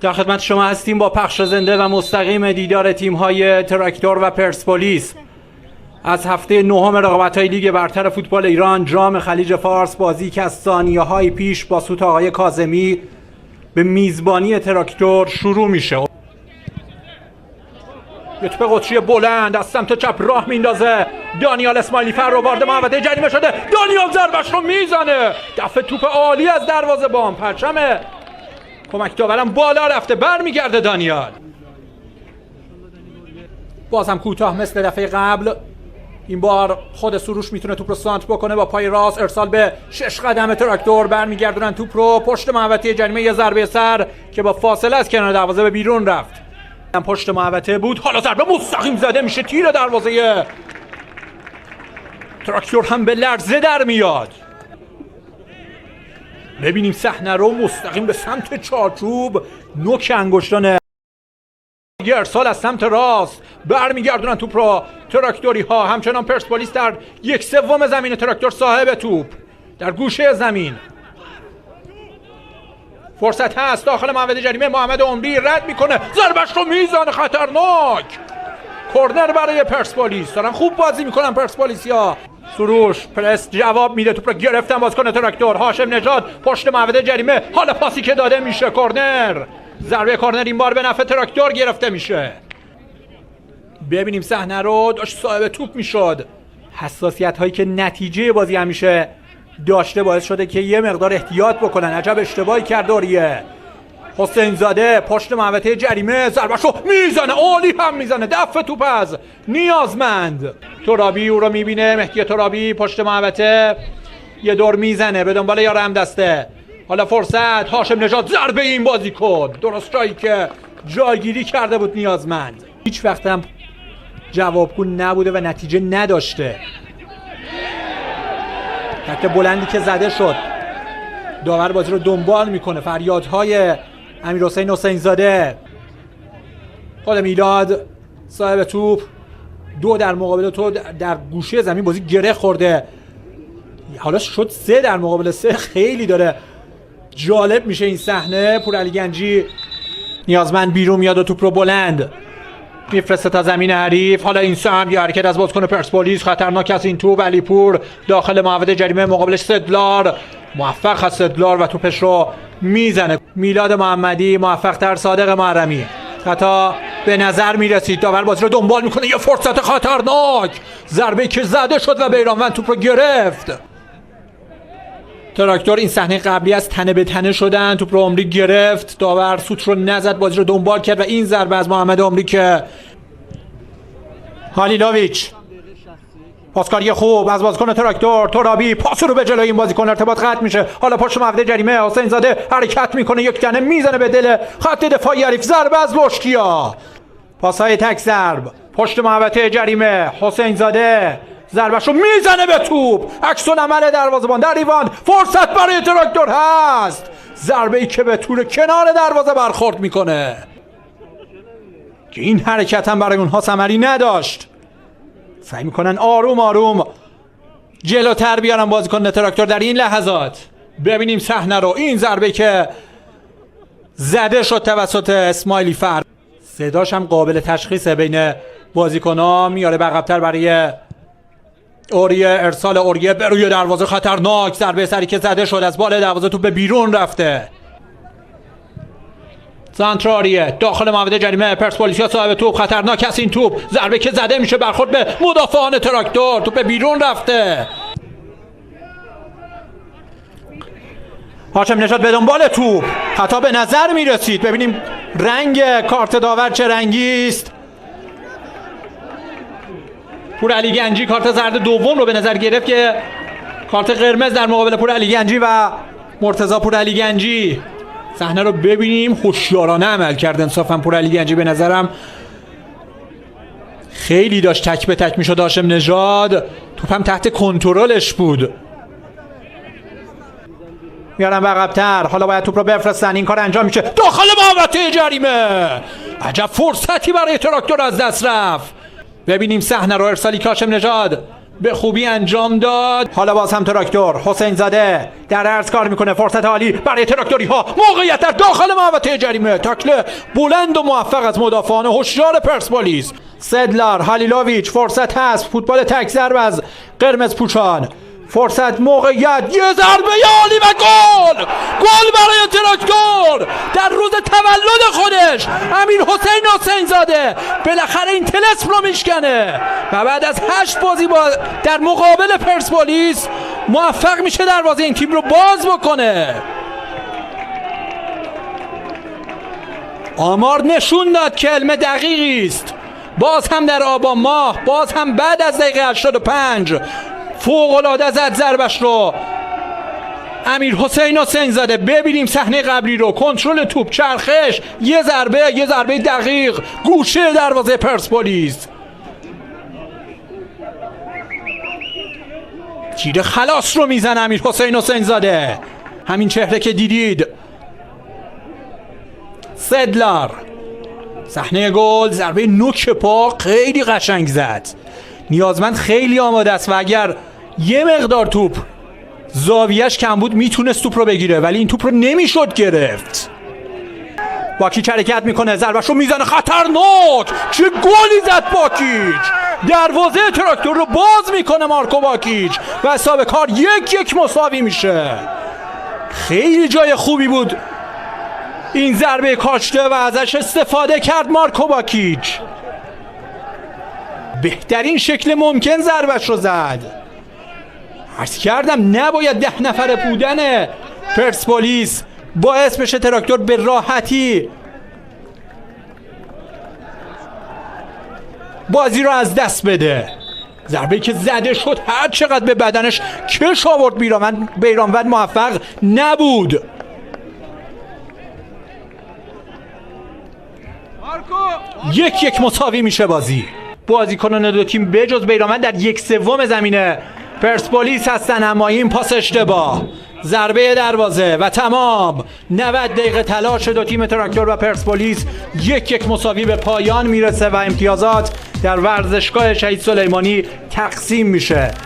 در خدمت شما هستیم با پخش زنده و مستقیم دیدار تیم‌های تراکتور و پرسپولیس از هفته نهم رقابت‌های لیگ برتر فوتبال ایران جام خلیج فارس، بازی که از ثانیه‌های پیش با سوت آقای کاظمی به میزبانی تراکتور شروع میشه. یه توپ قطری بلند از سمت چپ راه میندازه دانیال اسماعیلی فر رو وارد محوطه جریمه شده. دانیال ضربش رو میزنه، دفع توپ عالی از دروازه‌بان، پرچم کمک داورم بالا رفته، برمیگرده دانیال. بازم کوتاه مثل دفعه قبل، این بار خود سروش میتونه توپ رو سانتر بکنه با پای راست، ارسال به 6 قدم تراکتور، برمیگردونن توپ رو پشت محوطه جریمه، یه ضربه سر که با فاصله از کنار دروازه به بیرون رفت. پشت محوطه بود، حالا ضربه مستقیم زده میشه تیر دروازه تراکتور، هم به لرزه در میاد. ببینیم صحنه رو، مستقیم به سمت چارچوب، نوک انگشتان ارسال از سمت راست، برمیگردونن توپ رو تراکتوری ها. همچنان پرسپولیس در 1/3 زمین، تراکتور صاحب توپ در گوشه زمین. فرصت هست داخل محوطه جریمه، محمد عمری رد میکنه، ضربش رو میزنه، خطرناک. کورنر برای پرسپولیس، دارن خوب بازی میکنن پرسپولیسیا. سروش پرس جواب میده، توپ رو گرفتن بازیکن تراکتور، هاشم نژاد پشت محوطه جریمه، حالا پاسی که داده میشه کورنر، ضربه کورنر این بار به نفع تراکتور گرفته میشه. ببینیم صحنه رو، داشت صاحب توپ میشد. حساسیت هایی که نتیجه بازی همیشه داشته باعث شده که یه مقدار احتیاط بکنن. عجب اشتباهی کرد اوریه. حسین زاده پشت محوطه جریمه، ضربش رو میزنه، عالی هم میزنه، دفع توپ از نیازمند. ترابی او رو میبینه، مهدی ترابی پشت محوطه یه دور میزنه به دنبال یار هم دسته. حالا فرصت، هاشم نژاد ضربه این بازیکن، درست جایی که جایگیری کرده بود نیازمند. هیچ وقت هم جوابگو نبوده و نتیجه نداشته. تکل بلندی که زده شد، داور بازی رو دنبال میکنه. فریادهای امیرحسین حسین زاده، خود میلاد صاحب توپ، دو در مقابل تو در گوشه زمین، بازی گره خورده، حالا شد 3 در مقابل 3. خیلی داره جالب میشه این صحنه. پورعلی گنجی نیازمند بیرون میاد و توپ رو بلند میفرسته تا زمین حریف. حالا این سهم یه حرکت از بازیکن پرسپولیس، خطرناک از این توپ. علیپور داخل محوطه جریمه، مقابلش سدلار، موفق از سدلار و توپش رو میزنه. میلاد محمدی موفق تر، صادق محرمی خطا به نظر میرسید، داور بازی رو دنبال میکنه. یه فرصت خطرناک، ضربه که زده شد و بیرانوند توپ رو گرفت. تراکتور این صحنه قبلی از تنه به تنه شدن، توپ رو عمری گرفت، داور سوت رو نزد، بازی رو دنبال کرد و این ضربه از محمد عمری که هالیلویچ، پاسکاری خوب از بازیکن تراکتور. ترابی پاس رو به جلوی این بازیکن، ارتباط قطع میشه. حالا پشت محوطه جریمه، حسین زاده حرکت میکنه، یک تنه میزنه به دل خط دفاعی حریف. ضربه از لشکیا، پاسهای تک ضرب پشت محوطه جریمه. حسین زاده ضربش رو میزنه به توپ، عکس‌العمل دروازه‌بان در ایوان. فرصت برای تراکتور هست، ضربه‌ای که به طول کنار دروازه برخورد میکنه که این حرکت هم برای اونها ثمری نداشت. سعی میکنن آروم آروم جلوتر بیارن بازیکن تراکتور در این لحظات. ببینیم صحنه رو، این ضربه که زده شد توسط اسماعیلی فر، صداش هم قابل تشخیصه بین بازیکن‌ها. میاره عقب‌تر برای اوریه، ارسال اوریه به روی دروازه، خطرناک، ضربه سری که زده شد از بال دروازه، توپ به بیرون رفته. سانتراریه داخل محوطه جریمه، پرسپولیسیا صاحب توپ، خطرناک است این توپ، ضربه که زده میشه برخورد به مدافعان تراکتور، توپ به بیرون رفته. هاشم نژاد به دنبال توپ، خطا به نظر میرسید. ببینیم رنگ کارت داور چه رنگی است. پورعلی گنجی کارت زرد دوم رو به نظر گرفت که کارت قرمز در مقابل پورعلی گنجی و مرتضی پورعلی گنجی. صحنه رو ببینیم، هوشیارانه عمل کرد انصافا پورعلی گنجی. به نظرم خیلی داشت تک به تک میشد هاشم نژاد، توپ هم تحت کنترلش بود. میارن به عقب‌تر، حالا باید توپ رو بفرستن، این کار انجام میشه داخل محوطه جریمه. عجب فرصتی برای تراکتور از دست رفت. ببینیم صحنه رو، ارسالی هاشم نژاد به خوبی انجام داد. حالا باز هم تراکتور حسین زاده در عرض کار میکنه، فرصت عالی برای تراکتوری ها، موقعیت در داخل محوطه جریمه، تاکل بلند و موفق از مدافعان هوشیار پرسپولیس. سدلار، هالیلوویچ، فرصت هست، فوتبال تک ضرب از قرمز پوشان، فرصت، موقعیت، یه ضربه عالی و گل! گل برای تراکتور در روز تولد خودش. امیرحسین زاده بالاخره این طلسم رو میشکنه و بعد از 8 بازی در مقابل پرسپولیس موفق میشه دروازه این تیم رو باز بکنه. آمار نشون داد که علم دقیقی است. باز هم در آبان ماه، باز هم بعد از دقیقه 85 فوق‌العاده زد ضربش رو امیرحسین زاده. ببینیم صحنه قبلی رو، کنترل توپ، چرخش، یه ضربه دقیق گوشه دروازه پرسپولیس. تیر خلاص رو میزنه امیرحسین زاده. همین چهره که دیدید. سدلار، صحنه گل، ضربه نوک پا خیلی قشنگ زد. نیازمند خیلی آماده است و اگر یه مقدار توپ زاویهش کم بود میتونست توپ رو بگیره، ولی این توپ رو نمیشد گرفت. باکیچ حرکت میکنه، ضربش رو میزنه، خطرناک! چه گلی زد باکیچ! دروازه تراکتور رو باز میکنه مارکو باکیچ و حساب کار 1-1 مساوی میشه. خیلی جای خوبی بود این ضربه کاشته و ازش استفاده کرد مارکو باکیچ. بهترین شکل ممکن ضربش رو زد. عرض کردم نباید 10 نفره بودن پرسپولیس باعث بشه تراکتور به راحتی بازی رو از دست بده. ضربه‌ای که زده شد هر چقدر به بدنش کش آورد بیرانوند موفق نبود. 1-1 مساوی میشه بازی. بازیکنان دو تیم بجز بیرانوند در 1/3 زمین پرسپولیس هستن، اما این پاس اشتباه، ضربه دروازه و تمام. 90 دقیقه تلاش دو تیم تراکتور و پرسپولیس 1-1 مساوی به پایان میرسه و امتیازات در ورزشگاه شهید سلیمانی تقسیم میشه.